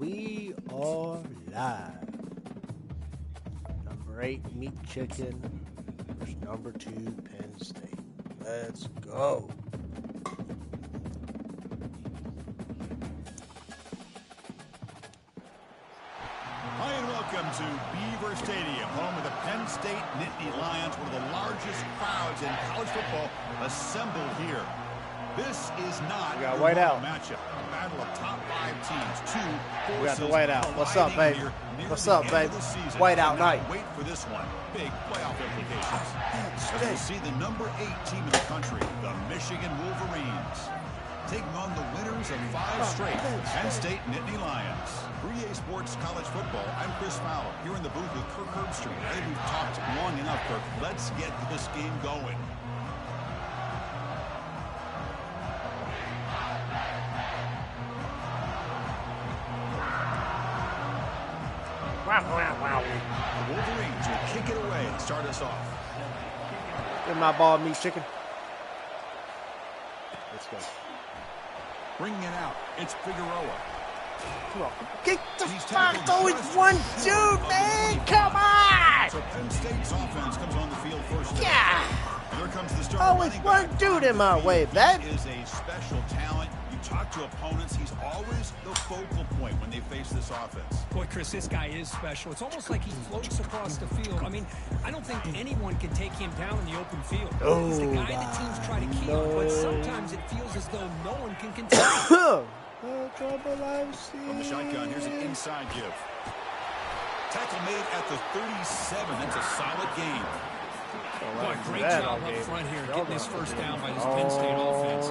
we are live. Number 8, Meat Chicken versus number 2, Penn State. Let's go. Hi and welcome to Beaver Stadium, home of the Penn State Nittany Lions, one of the largest crowds in college football assembled here. This is not a matchup. A battle of top 5 teams. We got the whiteout. What's up, baby? What's up, baby? Whiteout night. Wait for this one. Big playoff implications. As we'll see the number 8 team in the country, the Michigan Wolverines, taking on the winners of 5 straight Penn State Nittany Lions. For EA Sports College Football, I'm Chris Fowler, here in the booth with Kirk Herbstreit. I think we've talked long enough, Kirk. Let's get this game going. The Wolverines will kick it away and start us off. Give my ball, Meat Chicken. Let's go. Bringing it out, it's Figueroa. Come on. Get the fuck. Oh, it's 1 dude, man. Come on. So Penn State's offense comes on the field first. Yeah. Here comes the starter. Oh, it's 1 dude in my way, man. He is a special talent. You talk to opponents, he's always the focal point when they face this offense. Boy, Chris, this guy is special. It's almost like he floats across the field. I mean, I don't think anyone can take him down in the open field. He's the guy that teams try to key on, but sometimes it feels as though no one can contain him. From the shotgun, here's an inside give. Tackle made at the 37. That's a solid game. Boy, great job up front here, getting this first down by this Penn State offense.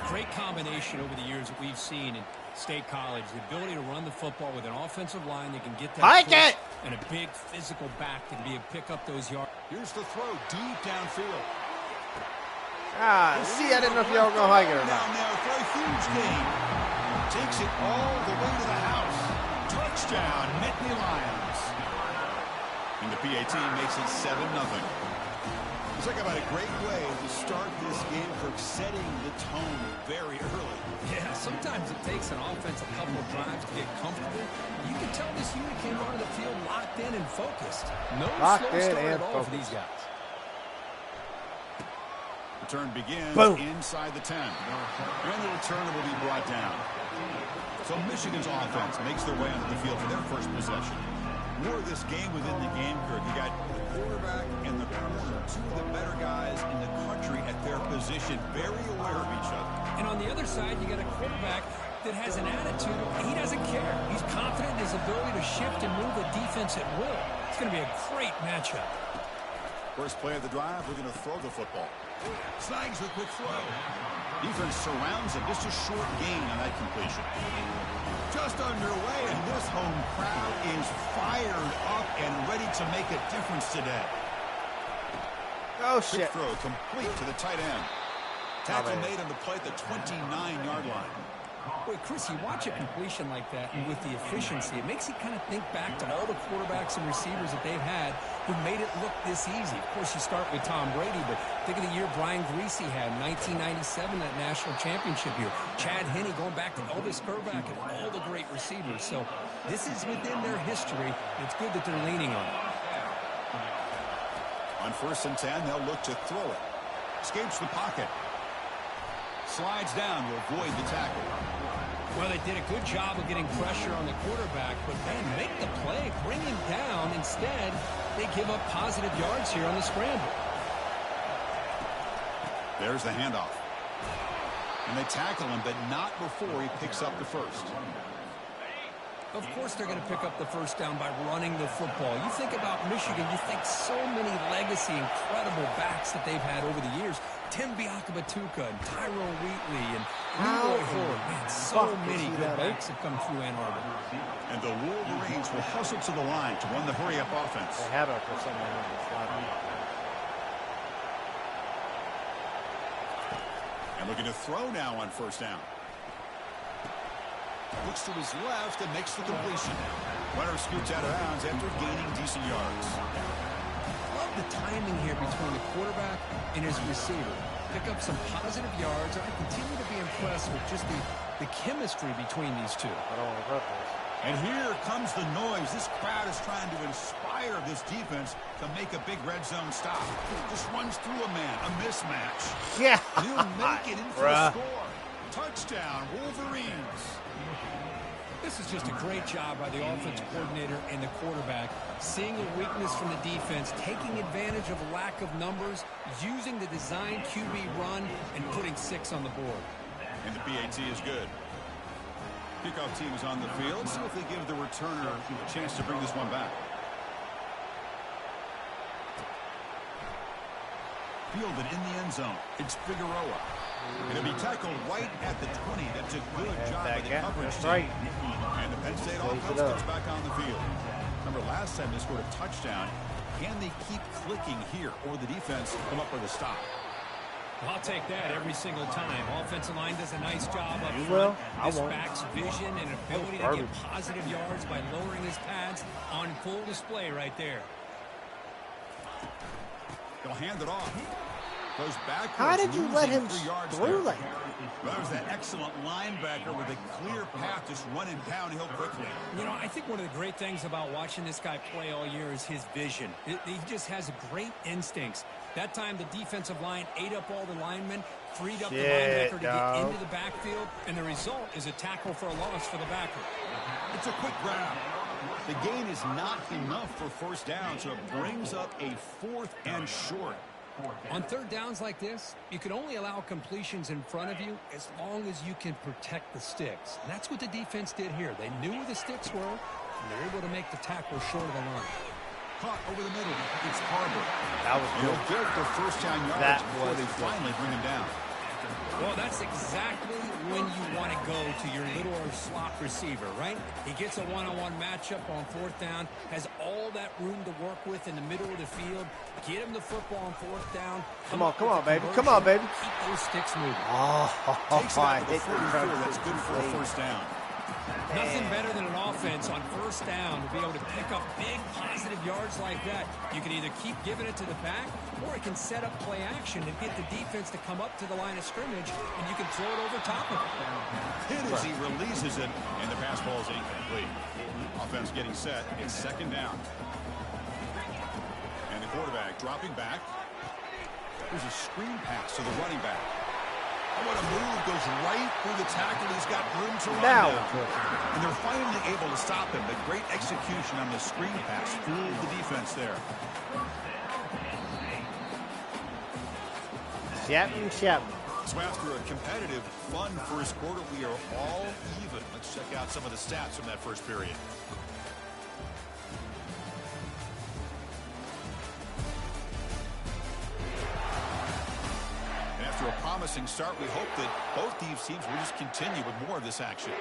Great combination over the years that we've seen in State College. The ability to run the football with an offensive line that can get that push and a big physical back that can be able to pick up those yards. Here's the throw deep downfield. See, I didn't know if y'all were going to hike it or not. Down there for a huge gain. Takes it all the way to the house. Touchdown, Nittany Lions. And the PAT makes it 7-0. Let's talk about a great way to start this game for setting the tone very early. Yeah, sometimes it takes an offense a couple of drives to get comfortable. You can tell this unit came onto the field locked in and focused. No slow start at all for these guys. Return begins inside the 10. And the returner will be brought down. So Michigan's offense makes their way onto the field for their first possession. More of this game within the game, Kirk. You got the quarterback and the corner, 2 of the better guys in the country at their position, very aware of each other. And on the other side, you got a quarterback that has an attitude. He doesn't care. He's confident in his ability to shift and move the defense at will. It's going to be a great matchup. First play of the drive, we're going to throw the football. Snags the quick throw. Defense surrounds him. Just a short gain on that completion. Just underway, and this home crowd is fired up and ready to make a difference today. Oh, shit. Quick throw complete to the tight end. Tackle made on the play at the 29-yard line. Boy, Chris, you watch a completion like that, and with the efficiency, it makes you kind of think back to all the quarterbacks and receivers that they've had who made it look this easy. Of course, you start with Tom Brady, but think of the year Brian Greasy had in 1997, that national championship year. Chad Henne going back to Elvis Kerback and all the great receivers. So this is within their history. It's good that they're leaning on it. On 1st and 10, they'll look to throw it. Escapes the pocket. Slides down to avoid the tackle. Well, they did a good job of getting pressure on the quarterback, but man, make the play, bring him down. Instead, they give up positive yards here on the scramble. There's the handoff. And they tackle him, but not before he picks up the first. Of course they're going to pick up the first down by running the football. You think about Michigan, you think so many legacy, incredible backs that they've had over the years. Tim Biakabatuka and Tyrone Wheatley and Leroy Horde. Man, so many good backs have come through Ann Arbor. And the Wolverines will hustle to the line to run the hurry-up offense. They have it for someone. And looking to throw now on 1st down. Looks to his left and makes the completion. Runner scoots out of bounds after gaining decent yards. Love the timing here between the quarterback and his receiver. Pick up some positive yards. I continue to be impressed with just the chemistry between these two. And here comes the noise. This crowd is trying to inspire this defense to make a big red zone stop. Just runs through a man, a mismatch. Yeah. He'll make it in for a score. Touchdown, Wolverines. This is just a great job by the offensive coordinator and the quarterback. Seeing a weakness from the defense, taking advantage of a lack of numbers, using the design QB run, and putting 6 on the board. And the PAT is good. Kickoff team is on the field. See if they give the returner a chance to bring this one back. Fielded in the end zone. It's Figueroa. It'll be tackled right at the 20. That's a good job by the coverage team. Right. And the Penn State offense gets back on the field. Remember, last time they scored a touchdown. Can they keep clicking here, or the defense come up with a stop? I'll take that every single time. Offensive line does a nice job up You front. will? I This won't. back's vision and ability to get positive yards by lowering his pads on full display right there. They'll hand it off. Goes backwards. How did you let him 3 yards through there. like that? That was that excellent linebacker with a clear path, just running downhill quickly. You know, I think one of the great things about watching this guy play all year is his vision. He just has great instincts. That time, the defensive line ate up all the linemen, freed up the linebacker to get into the backfield, and the result is a tackle for a loss for the backer. It's a quick grab. The gain is not enough for first down, so it brings up a 4th and short. On third downs like this, you can only allow completions in front of you as long as you can protect the sticks. And that's what the defense did here. They knew where the sticks were, and they're able to make the tackle short of the line. Caught over the middle. It's Harbor. That was He'll good. get the first down yards before they finally bring him down. Well, that's exactly when you want to go to your little or slot receiver, right? He gets a one-on-one matchup on 4th down, has all that room to work with in the middle of the field. Get him the football on 4th down. Come on, baby. Come on, baby. Keep those sticks moving. Takes it out to the 44. That's good for a first down. Nothing better than an offense on 1st down to be able to pick up big positive yards like that. You can either keep giving it to the back, or it can set up play action and get the defense to come up to the line of scrimmage, and you can throw it over top of it. Hit as he releases it, and the pass ball is incomplete. Offense getting set. It's 2nd down. And the quarterback dropping back. There's a screen pass to the running back. Oh, what a move. Goes right through the tackle. He's got room to run now. And they're finally able to stop him. But great execution on the screen pass. Fooled the defense there. Shap. So after a competitive, fun first quarter, we are all even. Let's check out some of the stats from that first period. After a promising start, we hope that both these teams will just continue with more of this action.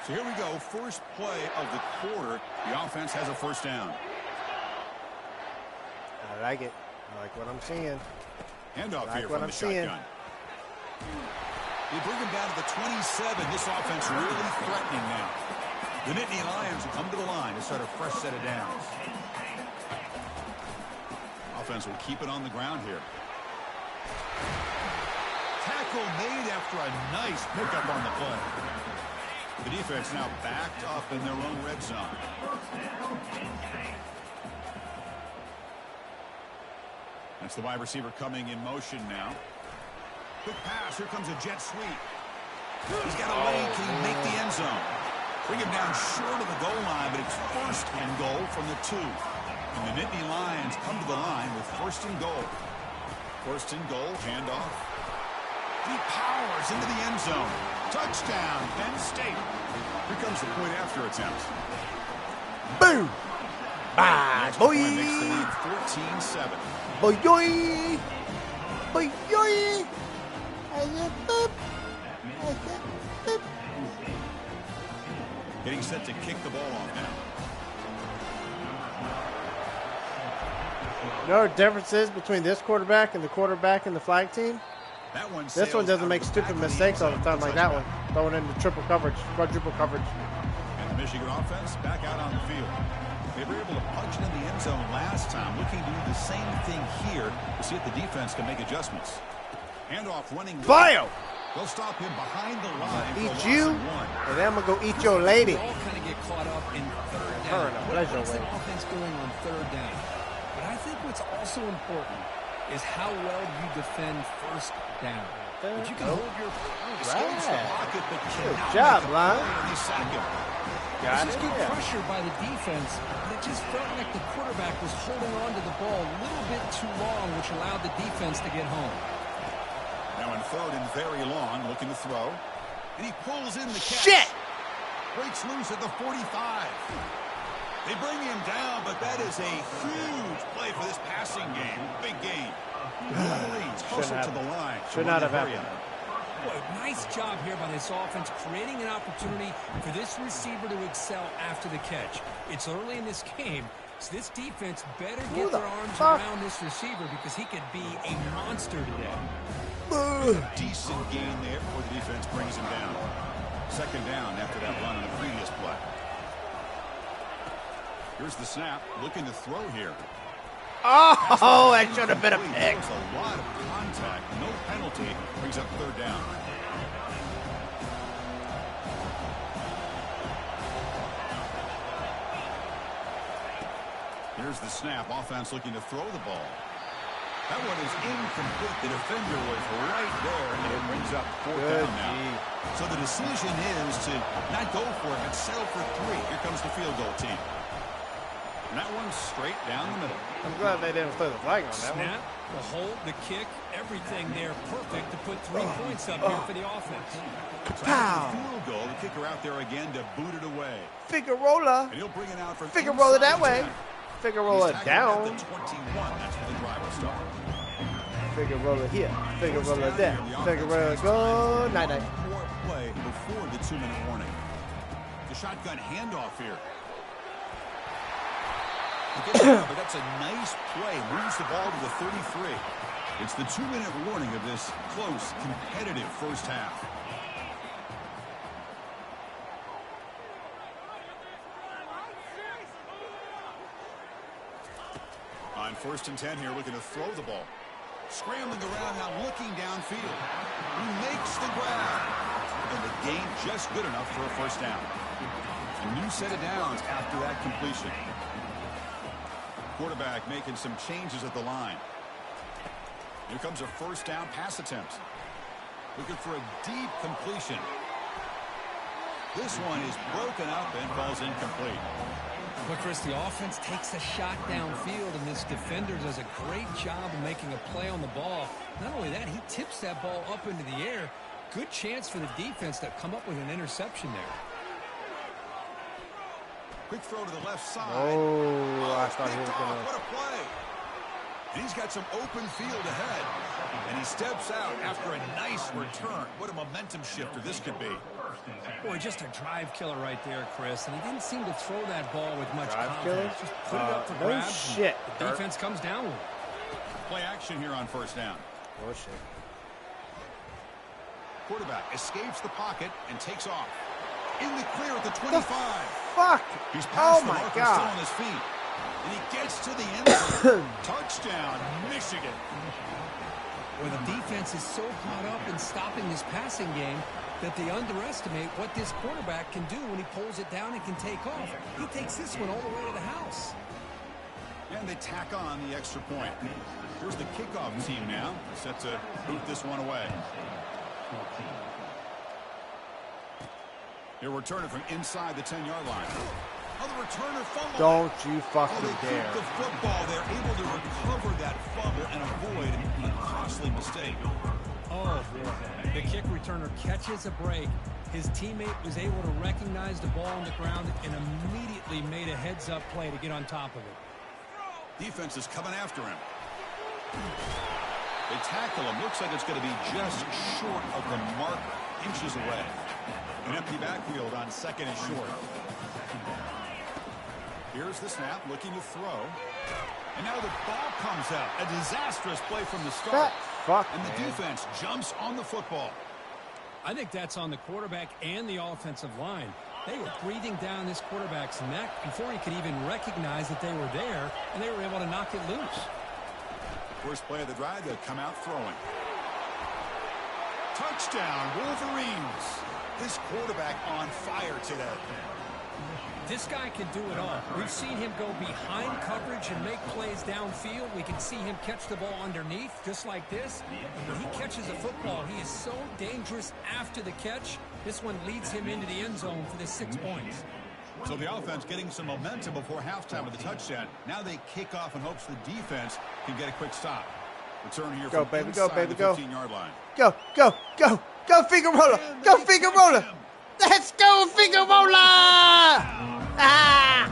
So here we go. First play of the quarter. The offense has a first down. I like it. I like what I'm seeing. Handoff Like here what from I'm the seeing. shotgun. They bring him down to the 27. This offense really threatening now. The Nittany Lions will come to the line to start a fresh set of downs. Offense will keep it on the ground here. Tackle made after a nice pickup on the play. The defense now backed up in their own red zone. That's the wide receiver coming in motion now. Quick pass. Here comes a jet sweep. He's got a lane. Can he make the end zone? Bring him down short of the goal line, but it's 1st and goal from the 2. And the Nittany Lions come to the line with 1st and goal. 1st and goal, handoff. He powers into the end zone. Touchdown, Penn State. Here comes the point after attempt. Boom! Bye, Next boy! point makes the lead 14-7. Boy-yoy! Boy-yoy! Getting set to kick the ball off now. You know what the difference is between this quarterback and the flag team? That one This one doesn't make stupid mistakes all the time like that one. Throwing into triple coverage, quadruple coverage. And the Michigan offense back out on the field. They were able to punch it in the end zone last time. Looking to do the same thing here to see if the defense can make adjustments. Handoff running. Bio! They'll stop him behind the line. Eat you, and then I'm going to go eat your lady. They all kind of get caught up in third down. What makes an offense going on third down? But I think what's also important is how well you defend first down. If you can hold your escapes the pocket, but good job, Lon. This is good pressure by the defense, but it just felt like the quarterback was holding on to the ball a little bit too long, which allowed the defense to get home. Now in third and very long, looking to throw. And he pulls in the catch. Shit! Breaks loose at the 45. They bring him down, but that is a huge play for this passing game. Big game. Wolverines closer to the line. Should not have happened. Boy, nice job here by this offense, creating an opportunity for this receiver to excel after the catch. It's early in this game, so this defense better get their arms around this receiver because he could be a monster today. Decent gain there before the defense brings him down. Second down after that run on the previous play. Here's the snap, looking to throw here. Oh, that should have been a pick. There's a lot of contact, no penalty, brings up third down. Here's the snap, offense looking to throw the ball. That one is incomplete. The defender was right there, and it brings up fourth down now. So the decision is to not go for it, but settle for 3. Here comes the field goal team. And that one's straight down the middle. I'm glad they didn't throw the flag on that Snap, the hold, the kick, everything there perfect to put 3 points up here for the offense. So after the field goal, the kicker out there again to boot it away. Figueroa. And he'll bring it out from Figueroa that way. Figueroa down. The 21. That's where the drive will start. Figueroa here. Figueroa there. Figueroa go. Night-night. More play before the 2-minute warning. The shotgun handoff here. But that's a nice play. Moves the ball to the 33. It's the 2-minute warning of this close, competitive first half. On 1st and 10 here, looking to throw the ball. Scrambling around now, looking downfield. He makes the grab. And the gain just good enough for a first down. A new set of downs after that completion. Quarterback making some changes at the line. Here comes a first down pass attempt. Looking for a deep completion. This one is broken up and falls incomplete. But Chris, the offense takes a shot downfield, and this defender does a great job of making a play on the ball. Not only that, he tips that ball up into the air. Good chance for the defense to come up with an interception there. Quick throw to the left side. Oh, I thought he was going to. What a play. And he's got some open field ahead. And he steps out after a nice return. What a momentum shifter this could be. Boy, just a drive killer right there, Chris. And he didn't seem to throw that ball with much Drive confidence. killer? Just put it up for No grabs. shit. The defense comes down with it. Play action here on first down. Oh, shit. Quarterback escapes the pocket and takes off. In the clear at the 25. Fuck. He's past the my marker, God. still on his feet. And he gets to the end zone. Touchdown, Michigan. Well, the defense is so caught up in stopping this passing game that they underestimate what this quarterback can do when he pulls it down and can take off. He takes this one all the way to the house. And they tack on the extra point. Here's the kickoff team now. Set to boot this one away. He'll return it from inside the 10-yard line. Oh, the returner fumble. Don't you Oh, fucking they dare. keep the football. They're able to recover that fumble and avoid a costly mistake. Oh, the kick returner catches a break. His teammate was able to recognize the ball on the ground and immediately made a heads-up play to get on top of it. Defense is coming after him. They tackle him. Looks like it's going to be just short of the mark, inches away. An empty backfield on second and short. Here's the snap, looking to throw. And now the ball comes out. A disastrous play from the start. And the defense jumps on the football. I think that's on the quarterback and the offensive line. They were breathing down this quarterback's neck before he could even recognize that they were there, and they were able to knock it loose. First play of the drive, they'll come out throwing. Touchdown, Wolverines. This quarterback on fire today. This guy can do it all. We've seen him go behind coverage and make plays downfield. We can see him catch the ball underneath, just like this. And when he catches a football, he is so dangerous after the catch. This one leads him into the end zone for the 6 points. So the offense getting some momentum before halftime with the touchdown. Now they kick off in hopes the defense can get a quick stop. Return here from inside the 15-yard line. Go, go, go, go, finger roller. Go, finger roller. Let's go, finger roller. Ah,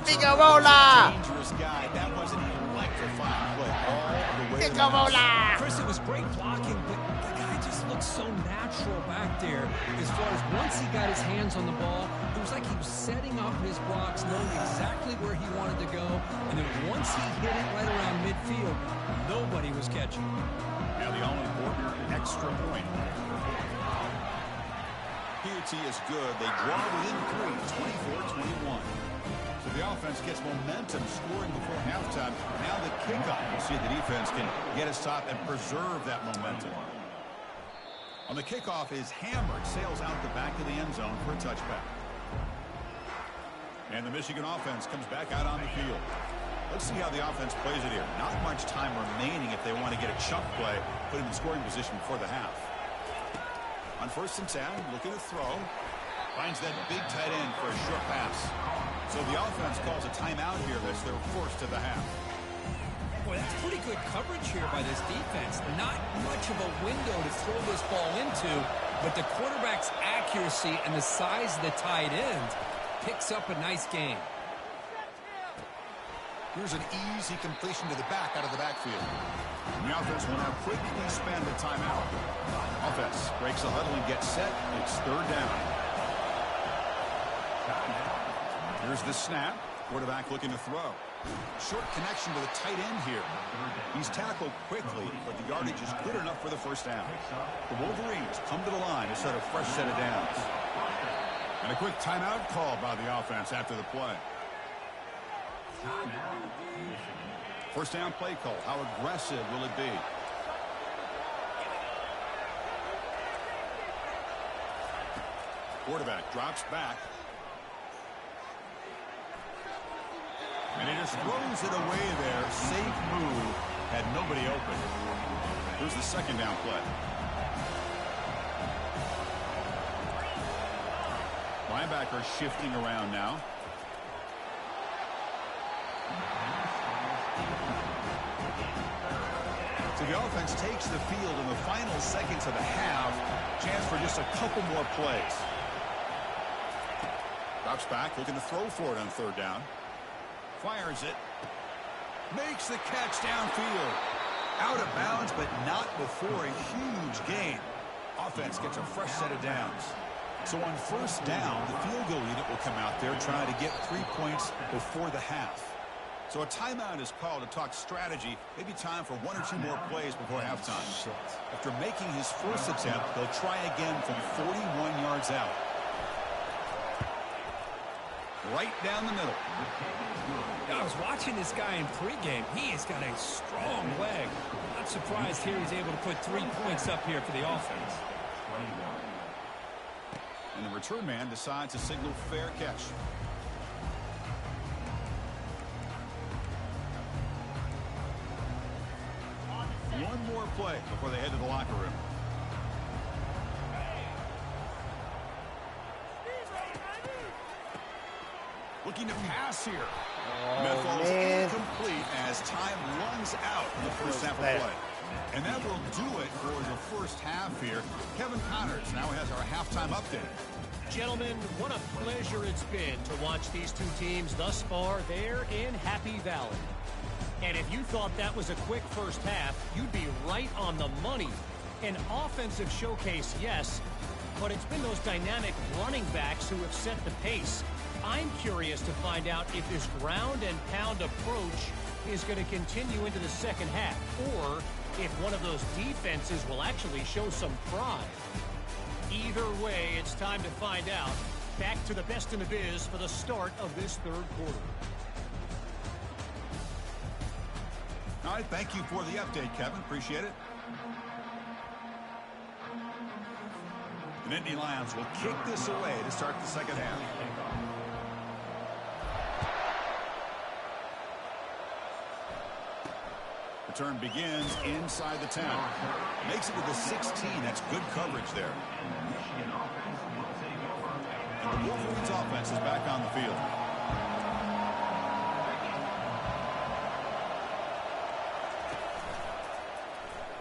finger roller. Dangerous guy. That was an electrifying play all the way. Finger roller. Chris, it was great blocking, but the guy just looked so natural back there. As far as once he got his hands on the ball, it was like he was setting up his blocks, knowing exactly where he wanted to go. And then once he hit it right around midfield, nobody was catching. Now the all-important extra point. PAT is good. They draw within 3, 24-21. So the offense gets momentum scoring before halftime. Now the kickoff. We'll see if the defense can get a stop and preserve that momentum. On the kickoff is hammered. Sails out the back of the end zone for a touchback. And the Michigan offense comes back out on the field. Let's see how the offense plays it here. Not much time remaining if they want to get a chunk play, put him in scoring position before the half. On 1st and 10, looking to throw. Finds that big tight end for a short pass. So the offense calls a timeout here as they're forced to the half. Boy, that's pretty good coverage here by this defense. Not much of a window to throw this ball into, but the quarterback's accuracy and the size of the tight end picks up a nice game. Here's an easy completion to the back out of the backfield. And the offense will now quickly spend a timeout. Offense breaks the huddle and gets set. It's 3rd down. Here's the snap. Quarterback looking to throw. Short connection to the tight end here. He's tackled quickly, but the yardage is good enough for the 1st down. The Wolverines come to the line to set a fresh set of downs. And a quick timeout call by the offense after the play. 1st down play call. How aggressive will it be? Quarterback drops back. And he just throws it away there. Safe move. Had nobody open. Here's the 2nd down play. Linebacker shifting around now. So the offense takes the field in the final seconds of the half. Chance for just a couple more plays. Drops back, looking to throw for it on 3rd down. Fires it. Makes the catch downfield. Out of bounds, but not before a huge gain. Offense gets a fresh set of downs. So on 1st down, the field goal unit will come out there trying to get 3 points before the half. So a timeout is called to talk strategy. Maybe time for 1 or 2 more plays before halftime. After making his 1st attempt, they'll try again from 41 yards out. Right down the middle. I was watching this guy in pregame. He has got a strong leg. Not surprised here he's able to put 3 points up here for the offense. And the return man decides to signal fair catch. One more play before they head to the locker room. Looking to pass here. Falls incomplete as time runs out in the 1st half of play. And that will do it for the 1st half here. Kevin Connors now has our halftime update. Gentlemen, what a pleasure it's been to watch these 2 teams thus far there in Happy Valley. And if you thought that was a quick 1st half, you'd be right on the money. An offensive showcase, yes, but it's been those dynamic running backs who have set the pace. I'm curious to find out if this ground and pound approach is going to continue into the 2nd half, or if one of those defenses will actually show some pride. Either way, it's time to find out. Back to the best in the biz for the start of this 3rd quarter. All right, thank you for the update, Kevin. Appreciate it. Nittany Lions will kick this away to start the second half. Return begins inside the 10. Makes it with the 16. That's good coverage there. And the Wolverines offense is back on the field.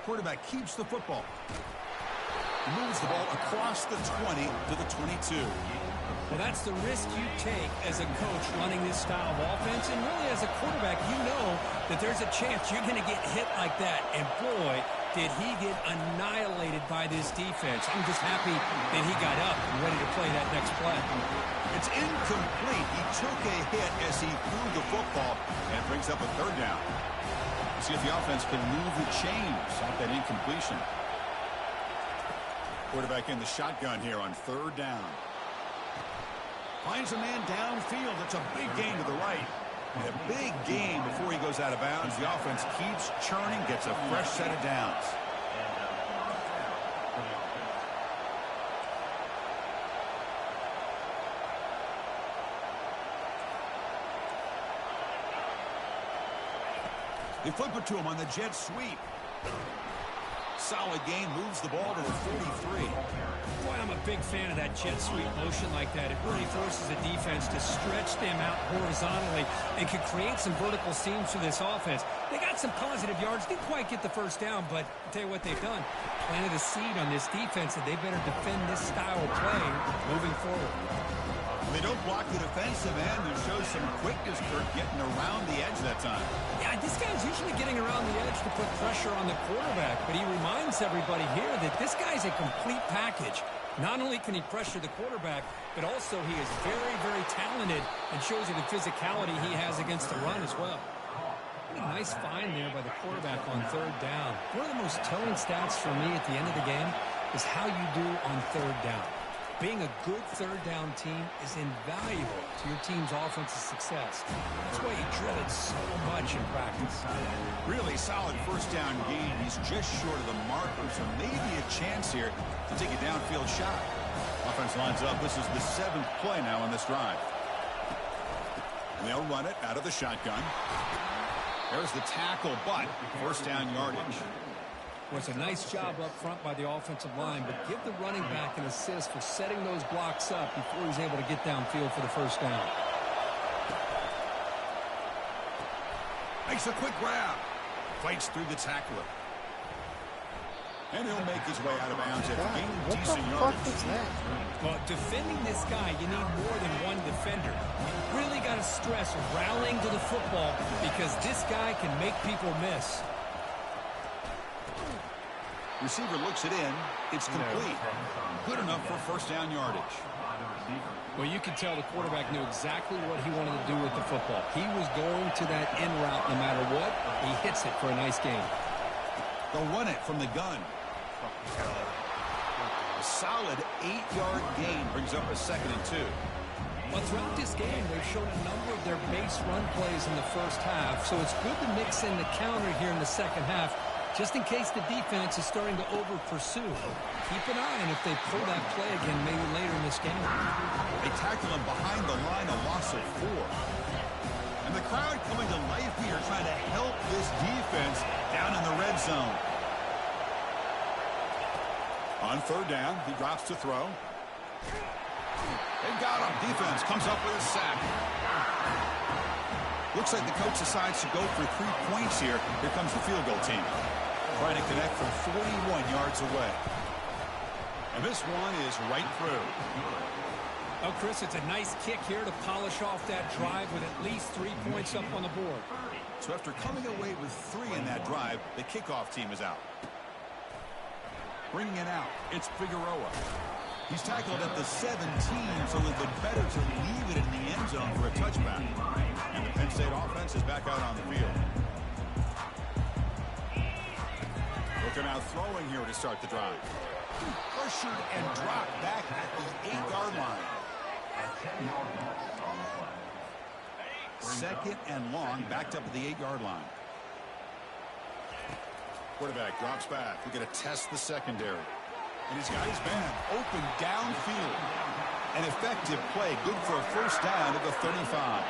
Quarterback keeps the football. Moves the ball across the 20 to the 22. Well, that's the risk you take as a coach running this style of offense. And really, as a quarterback, you know that there's a chance you're going to get hit like that. And boy, did he get annihilated by this defense. I'm just happy that he got up and ready to play that next play. It's incomplete. He took a hit as he threw the football and brings up a third down. See if the offense can move the chains off that incompletion. Quarterback in the shotgun here on third down. Finds a man downfield. It's a big gain to the right. And a big gain before he goes out of bounds. The offense keeps churning, gets a fresh set of downs. They flip it to him on the jet sweep. Solid gain, moves the ball to the 43. Boy, I'm a big fan of that jet sweep motion like that. It really forces a defense to stretch them out horizontally and can create some vertical seams for this offense. They got some positive yards. Didn't quite get the first down, but I'll tell you what they've done. Planted a seed on this defense that they better defend this style of play moving forward. They don't block the defensive end. There shows some quickness, Kirk, getting around the edge that time. Yeah, this guy's usually getting around the edge to put pressure on the quarterback, but he reminds everybody here that this guy's a complete package. Not only can he pressure the quarterback, but also he is very, very talented and shows you the physicality he has against the run as well. What a nice find there by the quarterback on third down. One of the most telling stats for me at the end of the game is how you do on third down. Being a good third down team is invaluable to your team's offensive success. That's why you drill it so much in practice. Really solid first down gain. He's just short of the marker, so maybe a chance here to take a downfield shot. Offense lines up. This is the 7th play now on this drive. And they'll run it out of the shotgun. There's the tackle, but first down yardage. Well, it's a nice job up front by the offensive line, but give the running back an assist for setting those blocks up before he's able to get downfield for the first down. Makes a quick grab. Fights through the tackler. And he'll make his way out of bounds after gaining decent yardage. Well, defending this guy, you need more than one defender. You really got to stress rallying to the football because this guy can make people miss. Receiver looks it in. It's complete. Good enough for first down yardage. Well, you can tell the quarterback knew exactly what he wanted to do with the football. He was going to that in route no matter what. He hits it for a nice gain. They'll run it from the gun. A solid 8-yard gain brings up a 2nd and 2. Well, throughout this game, they've shown a number of their base run plays in the first half, so it's good to mix in the counter here in the second half, just in case the defense is starting to over-pursue. Keep an eye on if they pull that play again maybe later in this game. They tackle him behind the line, a loss of 4. And the crowd coming to life here, trying to help this defense down in the red zone. On third down, he drops to throw. They got him. Defense comes up with a sack. Looks like the coach decides to go for 3 points here. Here comes the field goal team. Trying to connect from 41 yards away. And this one is right through. Oh, Chris, it's a nice kick here to polish off that drive with at least 3 points up on the board. So after coming away with 3 in that drive, the kickoff team is out. Bringing it out, it's Figueroa. He's tackled at the 17, so it would be better to leave it in the end zone for a touchback. And the Penn State offense is back out on the field. Looking out throwing here to start the drive. Pressured and dropped back at the 8-yard line. 2nd and long, backed up at the 8-yard line. Quarterback drops back. We're going to test the secondary. And he's got his man open downfield. An effective play, good for a first down at the 35.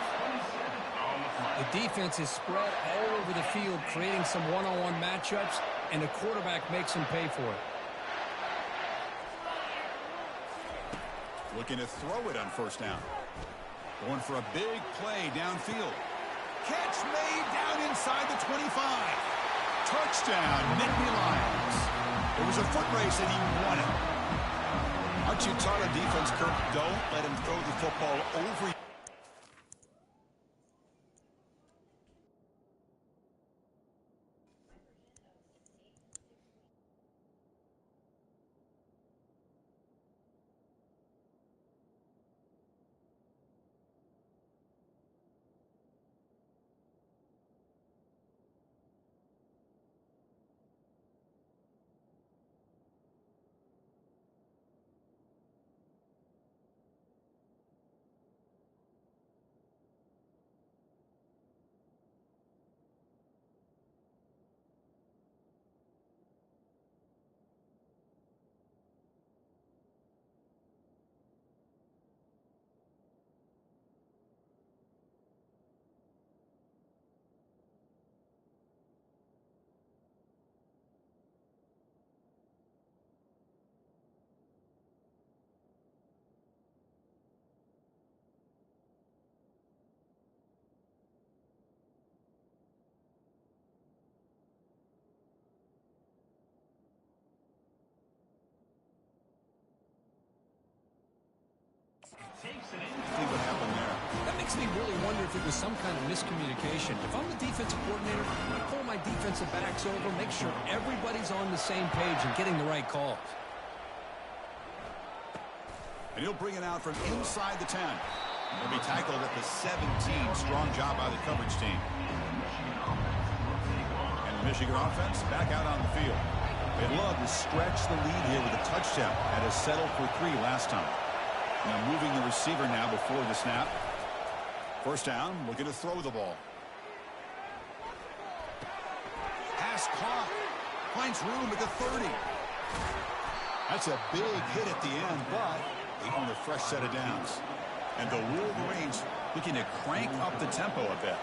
The defense is spread all over the field, creating some one-on-one matchups, and the quarterback makes him pay for it. Looking to throw it on first down. Going for a big play downfield. Catch made down inside the 25. Touchdown, Nittany Lions. It was a foot race and he won it. Aren't you taught on defense, Kirk? Don't let him throw the football over you. See what happened there. That makes me really wonder if it was some kind of miscommunication. If I'm the defensive coordinator, I'm going to pull my defensive backs over, make sure everybody's on the same page and getting the right calls. And he'll bring it out from inside the 10. He'll be tackled at the 17. Strong job by the coverage team. And the Michigan offense back out on the field. They'd love to stretch the lead here with a touchdown. Had us settled for 3 last time. Now moving the receiver now before the snap. First down, looking to throw the ball. Pass caught. Finds room at the 30. That's a big hit at the end, but they own a fresh set of downs. And the Wolverines looking to crank up the tempo a bit.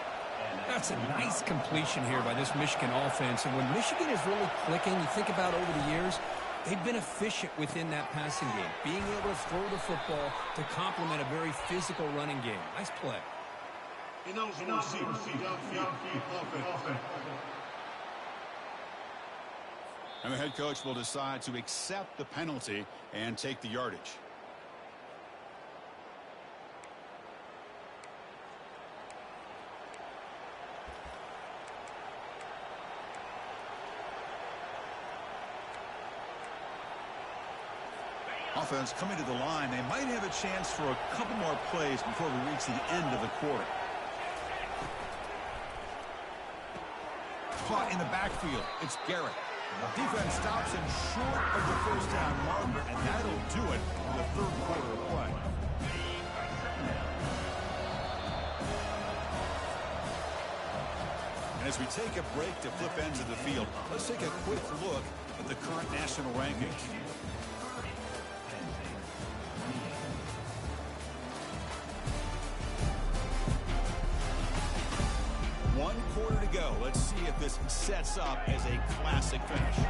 That's a nice completion here by this Michigan offense. And when Michigan is really clicking, you think about over the years, they've been efficient within that passing game, being able to throw the football to complement a very physical running game. Nice play. And the head coach will decide to accept the penalty and take the yardage. Offense coming to the line. They might have a chance for a couple more plays before we reach the end of the quarter. Caught in the backfield. It's Garrett. Defense stops him short of the first down marker, and that'll do it in the third quarter of play. And as we take a break to flip ends of the field, let's take a quick look at the current national rankings. One quarter to go. Let's see if this sets up as a classic finish.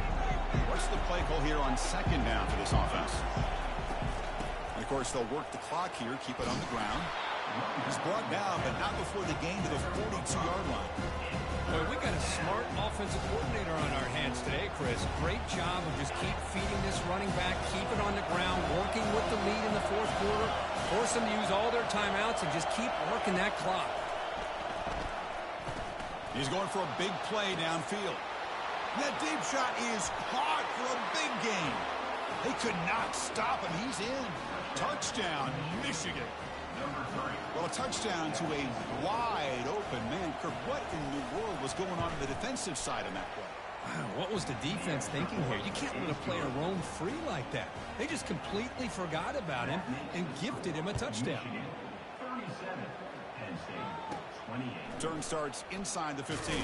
What's the play call here on second down for this offense? And of course, they'll work the clock here, keep it on the ground. He's brought down, but not before the gain to the 42-yard line. Boy, we got a smart offensive coordinator on our hands today, Chris. Great job of just keep feeding this running back, keep it on the ground, working with the lead in the fourth quarter, force them to use all their timeouts, and just keep working that clock. He's going for a big play downfield. That deep shot is caught for a big gain. They could not stop him. He's in. Touchdown, Michigan. Well, a touchdown to a wide open man. Kirk, what in the world was going on the defensive side of that play? Wow, what was the defense thinking here? You can't let a player roam free like that. They just completely forgot about him and gifted him a touchdown. Turn starts inside the 15.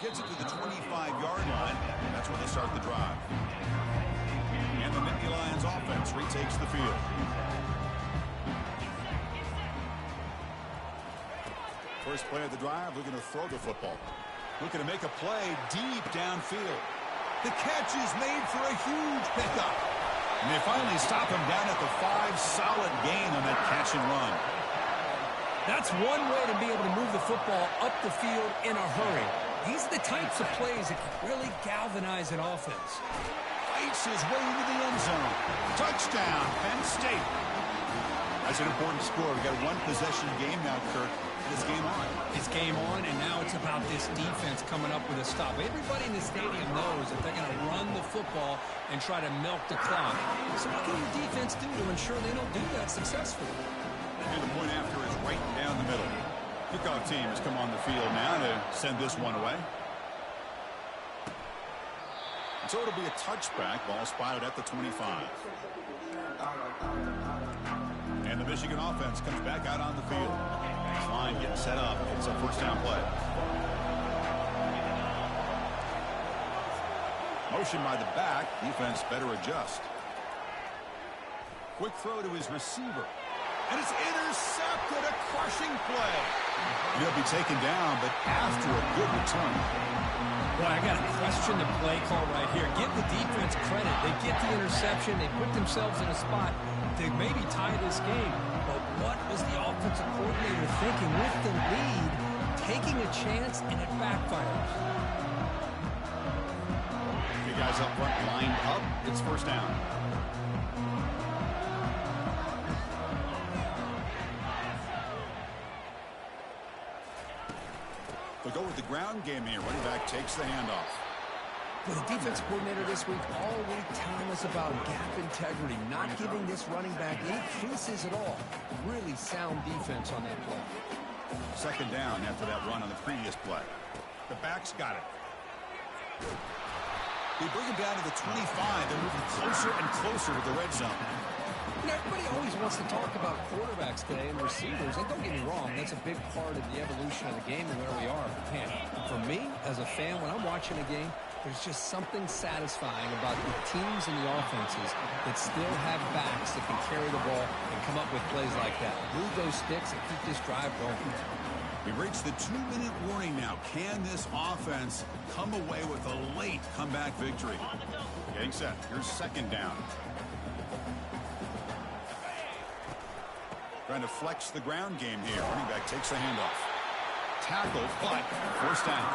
Gets it to the 25-yard line. That's where they start the drive. And the Nittany Lions offense retakes the field. First play of the drive, looking to throw the football. Looking to make a play deep downfield. The catch is made for a huge pickup. And they finally stop him down at the 5. Solid gain on that catch and run. That's one way to be able to move the football up the field in a hurry. These are the types of plays that can really galvanize an offense. Fights his way into the end zone. Touchdown, Penn State. That's an important score. We've got a one-possession game now, Kirk. And it's game on. It's game on, and now it's about this defense coming up with a stop. Everybody in the stadium knows that they're going to run the football and try to milk the clock. So what can your defense do to ensure they don't do that successfully? And the point after is right down the middle. Kickoff team has come on the field now to send this one away. So it'll be a touchback. Ball spotted at the 25. And the Michigan offense comes back out on the field. This line getting set up. It's a first down play. Motion by the back. Defense better adjust. Quick throw to his receiver. And it's intercepted. A crushing play. He'll be taken down, but after a good return. Boy, I got to question the play call right here. Give the defense credit. They get the interception. They put themselves in a spot to maybe tie this game. But what was the offensive coordinator thinking with the lead, taking a chance, and it backfires? The guys up front lined up. It's first down. They'll go with the ground game here. Running back takes the handoff. Well, the defense coordinator this week all week telling us about gap integrity, not giving this running back any creases at all. Really sound defense on that play. Second down after that run on the previous play. The back's got it. They bring him down to the 25. They're moving closer and closer to the red zone. You know, everybody always wants to talk about quarterbacks today and receivers, and don't get me wrong, that's a big part of the evolution of the game and where we are. Man, for me, as a fan, when I'm watching a game, there's just something satisfying about the teams and the offenses that still have backs that can carry the ball and come up with plays like that. Move those sticks and keep this drive going. We reach the 2-minute warning now. Can this offense come away with a late comeback victory? Getting set. Here's second down. Trying to flex the ground game here. Running back takes the handoff. Tackle, but first down.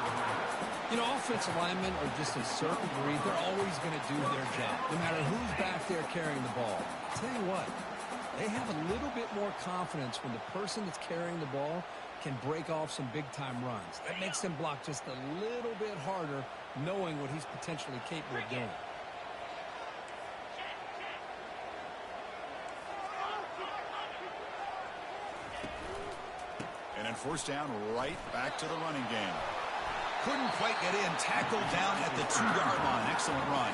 You know, offensive linemen are just a certain breed. They're always going to do their job, no matter who's back there carrying the ball. I'll tell you what, they have a little bit more confidence when the person that's carrying the ball can break off some big-time runs. That makes them block just a little bit harder, knowing what he's potentially capable of doing. And then first down, right back to the running game. Couldn't quite get in. Tackled down at the 2-yard line. Excellent run.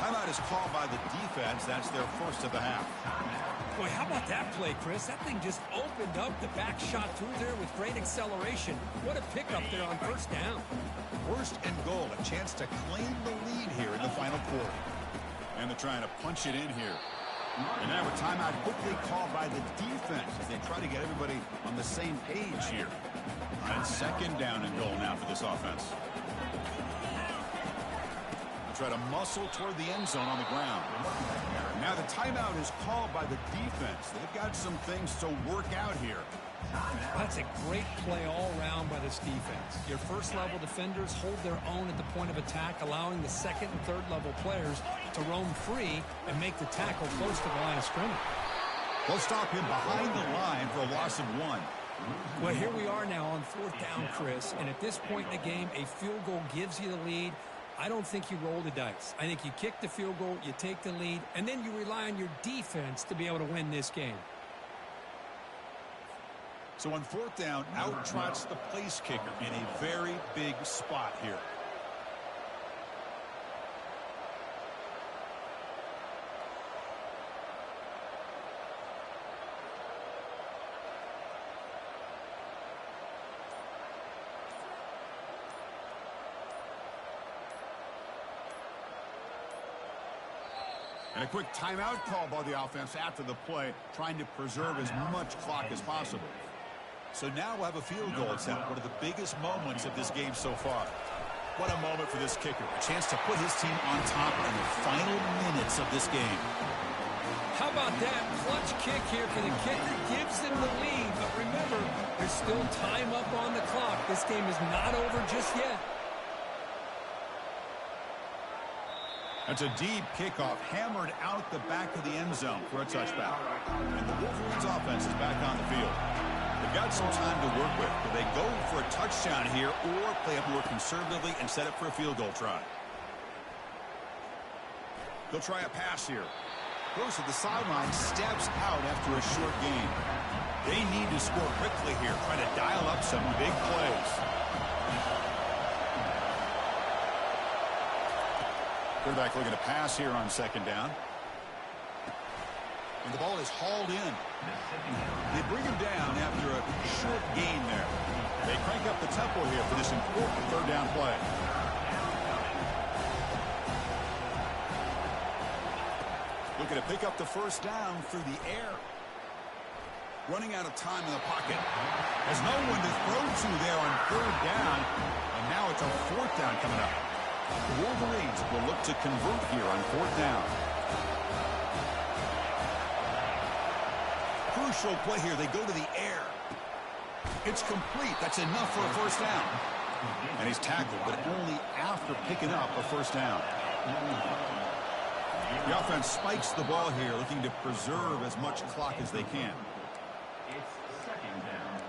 Timeout is called by the defense. That's their first of the half. Boy, how about that play, Chris? That thing just opened up. The back shot through there with great acceleration. What a pickup there on first down. First and goal. A chance to claim the lead here in the final quarter. And they're trying to punch it in here. And now a timeout quickly called by the defense as they try to get everybody on the same page here. And second down and goal now for this offense. They'll try to muscle toward the end zone on the ground. Now the timeout is called by the defense. They've got some things to work out here. That's a great play all around by this defense. Your first-level defenders hold their own at the point of attack, allowing the second and third-level players to roam free and make the tackle close to the line of scrimmage. They'll stop him behind the line for a loss of 1. Well, here we are now on fourth down, Chris, and at this point in the game, a field goal gives you the lead. I don't think you roll the dice. I think you kick the field goal, you take the lead, and then you rely on your defense to be able to win this game. So on fourth down, out trots the place kicker in a very big spot here. And a quick timeout call by the offense after the play, trying to preserve as much clock as possible. So now we'll have a field goal attempt, one of the biggest moments of this game so far. What a moment for this kicker. A chance to put his team on top in the final minutes of this game. How about that clutch kick here for the kicker? Gives them the lead, but remember, there's still time up on the clock. This game is not over just yet. That's a deep kickoff, hammered out the back of the end zone for a touchback. And the Wolverines offense is back on the field. They've got some time to work with. Do they go for a touchdown here or play up more conservatively and set up for a field goal try? They'll try a pass here. Goes to the sideline, steps out after a short gain. They need to score quickly here, try to dial up some big plays. Quarterback looking to pass here on second down. And the ball is hauled in. They bring him down after a short gain there. They crank up the tempo here for this important third down play. Looking to pick up the first down through the air. Running out of time in the pocket. Has no one to throw to there on third down. And now it's a fourth down coming up. The Wolverines will look to convert here on fourth down. Crucial play here. They go to the air. It's complete. That's enough for a first down. And he's tackled, but only after picking up a first down. The offense spikes the ball here, looking to preserve as much clock as they can. It's second down.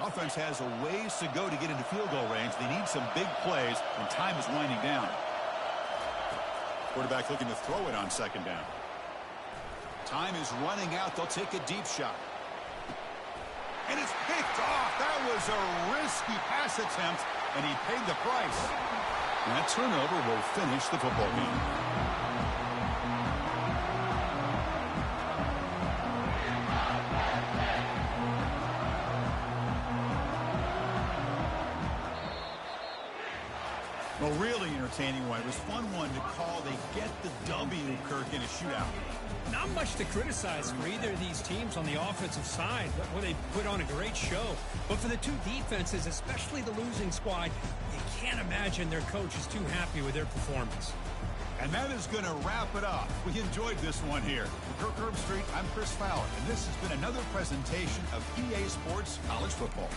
Offense has a ways to go to get into field goal range. They need some big plays, and time is winding down. Quarterback looking to throw it on second down. Time is running out. They'll take a deep shot. And it's picked off. That was a risky pass attempt, and he paid the price. And that turnover will finish the football game. Well, really entertaining one. It was fun one to call. They get the W, Kirk, in a shootout. Not much to criticize for either of these teams on the offensive side, where they put on a great show. But for the two defenses, especially the losing squad, you can't imagine their coach is too happy with their performance. And that is going to wrap it up. We enjoyed this one here. For Kirk Herbstreit, I'm Chris Fowler, and this has been another presentation of EA Sports College Football.